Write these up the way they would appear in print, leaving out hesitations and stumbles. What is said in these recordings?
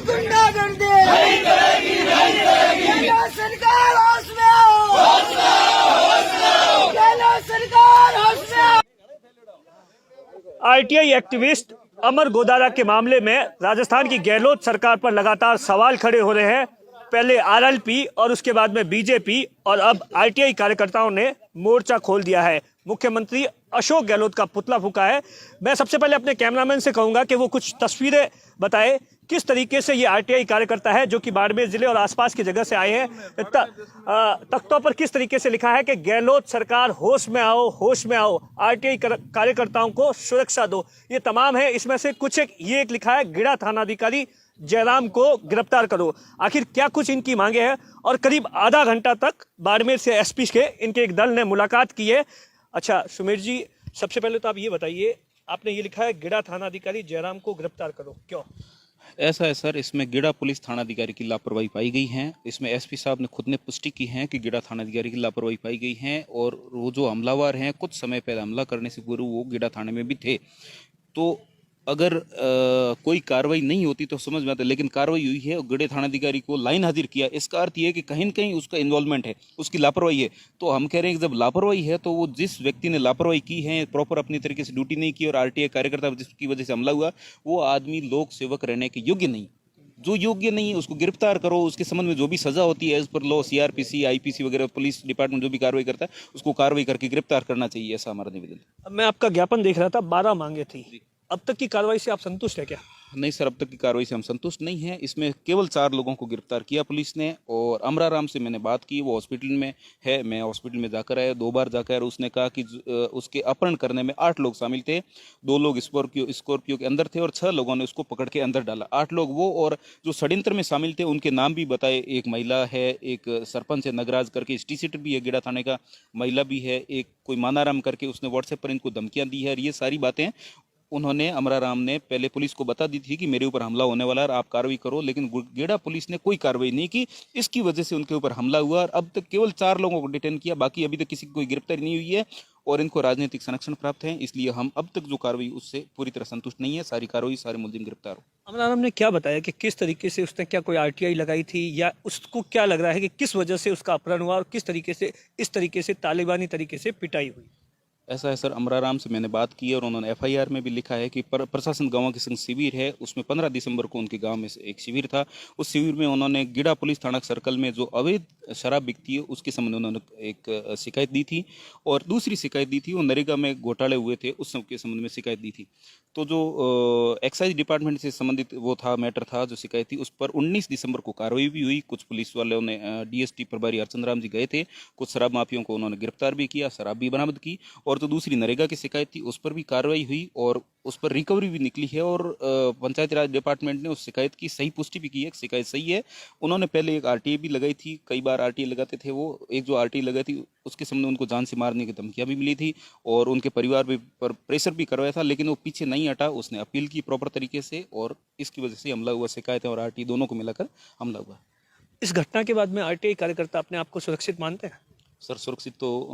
गुंडागर्दी नहीं करेगी, नहीं करेगी। गहलोत सरकार होश में आओ, होश में आओ, होश में आओ। गहलोत सरकार होश में आओ। आरटीआई एक्टिविस्ट अमर गोदारा के मामले में राजस्थान की गहलोत सरकार पर लगातार सवाल खड़े हो रहे हैं। पहले आरएलपी और उसके बाद में बीजेपी और अब आरटीआई कार्यकर्ताओं ने मोर्चा खोल दिया है। मुख्यमंत्री अशोक गहलोत का पुतला फूंका है। मैं सबसे पहले अपने कैमरामैन से कहूंगा कि वो कुछ तस्वीरें बताए किस तरीके से ये आरटीआई कार्यकर्ता है जो कि बाड़मेर जिले और आसपास की जगह से आए हैं। तख्तों पर किस तरीके से लिखा है कि गहलोत सरकार होश में आओ, होश में आओ, आरटीआई कार्यकर्ताओं को सुरक्षा दो। ये तमाम है, इसमें से कुछ एक लिखा है गिड़ा थानाधिकारी जयराम को गिरफ्तार करो। आखिर क्या कुछ इनकी मांगे हैं। और करीब आधा घंटा तक बाड़मेर से एसपी के इनके एक दल ने मुलाकात की है। अच्छा सुमेर जी, सबसे पहले तो आप ये बताइए, आपने ये लिखा है गिड़ा थानाधिकारी जयराम को गिरफ्तार करो, क्यों? ऐसा है सर, इसमें गिड़ा पुलिस थानाधिकारी की लापरवाही पाई गई है। इसमें एसपी साहब ने खुद ने पुष्टि की है कि गिड़ा थानाधिकारी की लापरवाही पाई गई है और वो जो हमलावर हैं कुछ समय पहले हमला करने से पूर्व वो गिड़ा थाने में भी थे। तो अगर कोई कार्रवाई नहीं होती तो समझ में आता, लेकिन कार्रवाई हुई है और गिड़े थानाधिकारी को लाइन हाजिर किया। इसका अर्थ ये है कि कहीं न कहीं उसका इन्वॉल्वमेंट है, उसकी लापरवाही है। तो हम कह रहे हैं कि जब लापरवाही है तो वो जिस व्यक्ति ने लापरवाही की है, प्रॉपर अपनी तरीके से ड्यूटी नहीं की और आरटीआई कार्यकर्ता जिसकी वजह से हमला हुआ, वो आदमी लोक सेवक रहने के योग्य नहीं। जो योग्य नहीं उसको गिरफ्तार करो, उसके संबंध में जो भी सजा होती है as per law, CrPC, IPC वगैरह, पुलिस डिपार्टमेंट जो भी कार्रवाई करता है उसको कार्रवाई करके गिरफ्तार करना चाहिए, ऐसा हमारा निवेदन। अब मैं आपका ज्ञापन देख रहा था, 12 मांगे थी। अब तक की कार्रवाई से आप संतुष्ट है क्या? नहीं सर, अब तक की कार्रवाई से हम संतुष्ट नहीं हैं। इसमें केवल 4 लोगों को गिरफ्तार किया पुलिस ने और अमराराम से मैंने बात की, वो हॉस्पिटल में है। मैं हॉस्पिटल में जाकर आया 2 बार जाकर। उसने कहा कि उसके अपहरण करने में 8 लोग शामिल थे। 2 लोग स्कॉर्पियो के अंदर थे और 6 लोगों ने उसको पकड़ के अंदर डाला। 8 लोग वो, और जो षड्यंत्र में शामिल थे उनके नाम भी बताए। एक महिला है, एक सरपंच है नगराज करके, स्टीसीटर भी है गिड़ा थाने का, महिला भी है, एक कोई मानाराम करके, उसने व्हाट्सएप पर इनको धमकियां दी है। और ये सारी बातें उन्होंने, अमराराम ने पहले पुलिस को बता दी थी कि मेरे ऊपर हमला होने वाला है, आप कार्रवाई करो, लेकिन गिड़ा पुलिस ने कोई कार्रवाई नहीं की। इसकी वजह से उनके ऊपर हमला हुआ और अब तक केवल 4 लोगों को डिटेन किया, बाकी अभी तक किसी की कोई गिरफ्तारी नहीं हुई है और इनको राजनीतिक संरक्षण प्राप्त है। इसलिए हम अब तक जो कार्रवाई उससे पूरी तरह संतुष्ट नहीं है। सारी कार्रवाई, सारे मुलजिम गिरफ्तार हो। अमराराम ने क्या बताया कि किस तरीके से उसने क्या कोई आरटीआई लगाई थी, या उसको क्या लग रहा है कि किस वजह से उसका अपहरण हुआ और किस तरीके से, इस तरीके से तालिबानी तरीके से पिटाई हुई? ऐसा है सर, अमराराम से मैंने बात की और उन्होंने एफआईआर में भी लिखा है कि प्रशासन गांव के संग शिविर है, उसमें 15 दिसंबर को उनके गांव में एक शिविर था। उस शिविर में उन्होंने गिड़ा पुलिस थाना सर्कल में जो अवैध शराब बिकती है उसके संबंध में उन्होंने एक शिकायत दी थी और दूसरी शिकायत दी थी वो नरेगा में घोटाले हुए थे उस सब के संबंध में शिकायत दी थी। तो जो एक्साइज डिपार्टमेंट से संबंधित वो था, मैटर था, जो शिकायत थी, उस पर 19 दिसंबर को कार्रवाई भी हुई। कुछ पुलिस वालों ने, डीएसटी प्रभारी हरचंद राम जी गए थे, कुछ शराब माफियों को उन्होंने गिरफ्तार भी किया, शराब भी बरामद की। और जो दूसरी नरेगा की शिकायत थी उस पर भी कार्रवाई हुई और उस पर रिकवरी भी निकली है और पंचायती राज डिपार्टमेंट ने उस शिकायत की सही पुष्टि भी की है, शिकायत सही है। उन्होंने पहले एक आरटीआई भी लगाई थी, कई बार आरटीआई लगाते थे वो, एक जो आरटीआई लगाई थी उसके संबंध में उनको जान से मारने की धमकियां भी मिली थी और उनके परिवार भी पर प्रेशर भी करवाया था, लेकिन वो पीछे नहीं हटा। उसने अपील की प्रॉपर तरीके से और इसकी वजह से हमला हुआ, शिकायतें और आरटीआई दोनों को मिलाकर हमला हुआ। इस घटना के बाद में आरटीआई कार्यकर्ता अपने आप को सुरक्षित मानते हैं? सर, सुरक्षित तो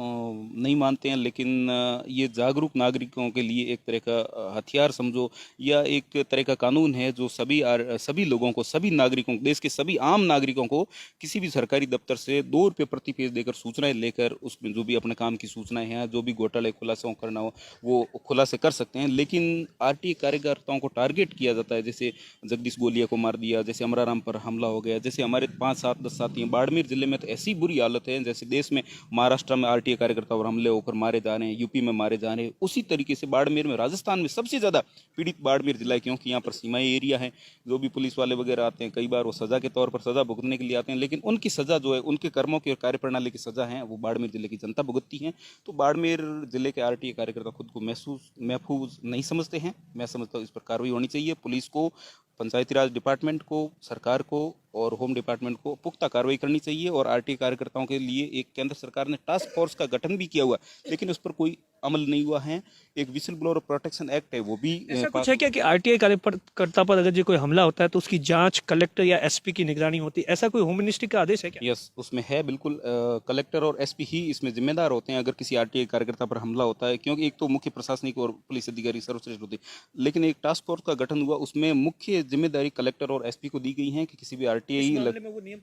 नहीं मानते हैं, लेकिन ये जागरूक नागरिकों के लिए एक तरह का हथियार समझो या एक तरह का कानून है जो सभी लोगों को, सभी नागरिकों, देश के सभी आम नागरिकों को किसी भी सरकारी दफ्तर से 2 रुपये प्रति पेज देकर सूचनाएं लेकर उसमें जो भी अपने काम की सूचनाएं हैं, जो भी घोटाले खुलासा करना हो वो खुलासे कर सकते हैं। लेकिन आरटीआई कार्यकर्ताओं को टारगेट किया जाता है, जैसे जगदीश गोलिया को मार दिया, जैसे अमराराम पर हमला हो गया, जैसे हमारे 5, 7, 10 साथी हैं। बाड़मेर जिले में तो ऐसी बुरी हालत है जैसे देश में महाराष्ट्र में आरटीआई कार्यकर्ता और हमले होकर मारे जा रहे हैं, यूपी में मारे जा रहे हैं, उसी तरीके से बाड़मेर में, राजस्थान में सबसे ज्यादा पीड़ित बाड़मेर जिला है, क्योंकि यहाँ पर सीमाई एरिया है। जो भी पुलिस वाले वगैरह आते हैं कई बार वो सजा के तौर पर सजा भुगतने के लिए आते हैं, लेकिन उनकी सजा जो है, उनके कर्मों की और कार्यप्रणाली की सजा है वो बाड़मेर जिले की जनता भुगतती है। तो बाड़मेर जिले के आरटीआई कार्यकर्ता खुद को महफूज नहीं समझते हैं। मैं समझता हूँ इस पर कार्रवाई होनी चाहिए। पुलिस को, पंचायती राज डिपार्टमेंट को, सरकार को और होम डिपार्टमेंट को पुख्ता कार्रवाई करनी चाहिए। और आरटीआई कार्यकर्ताओं के लिए एक केंद्र सरकार ने टास्क फोर्स का गठन भी किया हुआ, लेकिन उस पर कोई अमल नहीं हुआ है। एक विसल ब्लोअर प्रोटेक्शन एक्ट है वो भी ऐसा कुछ है क्या कि आरटीआई कार्यकर्ता पर अगर जो कोई हमला होता है तो उसकी जांच कलेक्टर या एसपी की निगरानी होती है, ऐसा कोई होम मिनिस्ट्री का आदेश है क्या? यस, उसमें है बिल्कुल। कलेक्टर और एसपी ही इसमें जिम्मेदार होते हैं अगर किसी आरटीआई कार्यकर्ता पर हमला होता है, क्योंकि एक तो मुख्य प्रशासनिक और पुलिस अधिकारी सर्वश्रेष्ठ होते हैं, लेकिन एक टास्क फोर्स का गठन हुआ, उसमें मुख्य जिम्मेदारी कलेक्टर और एसपी को दी गई है कि किसी भी आरटीआई में वो नियम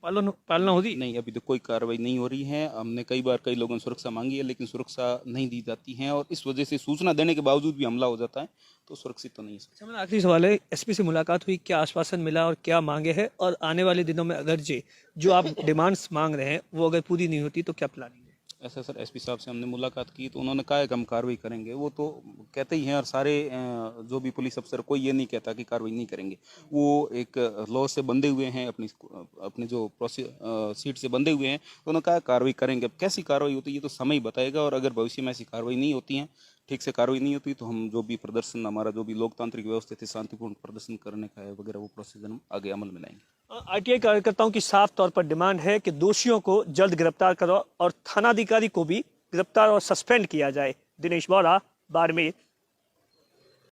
पालना होगी? नहीं, अभी तक कोई कार्रवाई नहीं हो रही है। हमने कई बार कई लोगों ने सुरक्षा मांगी है, लेकिन सुरक्षा नहीं दी जाती है और इस वजह से सूचना देने के बावजूद भी हमला हो जाता है, तो सुरक्षित तो नहीं है। अच्छा, मेरा आखिरी सवाल है, एसपी से मुलाकात हुई, क्या आश्वासन मिला और क्या मांगे हैं, और आने वाले दिनों में अगर जो आप डिमांड्स मांग रहे हैं वो अगर पूरी नहीं होती तो क्या प्लानिंग है? ऐसा सर, एसपी साहब से हमने मुलाकात की तो उन्होंने कहा है कि हम कार्रवाई करेंगे। वो तो कहते ही हैं, और सारे जो भी पुलिस अफसर, कोई ये नहीं कहता कि कार्रवाई नहीं करेंगे। वो एक लॉ से बंधे हुए हैं, अपनी जो सीट से बंधे हुए हैं, तो उन्होंने कहा कार्रवाई करेंगे। अब कैसी कार्रवाई होती है ये तो समय ही बताएगा, और अगर भविष्य में ऐसी कार्रवाई नहीं होती है, ठीक से कार्रवाई नहीं होती, तो हम जो भी प्रदर्शन, हमारा जो भी लोकतांत्रिक व्यवस्था थी, शांतिपूर्ण प्रदर्शन करने का है वगैरह, वो प्रोसीजर हम आगे अमल में लाएंगे। आरटीआई कार्यकर्ताओं की साफ तौर पर डिमांड है कि दोषियों को जल्द गिरफ्तार करो और थानाधिकारी को भी गिरफ्तार और सस्पेंड किया जाए। दिनेश बोरा, बाड़मेर,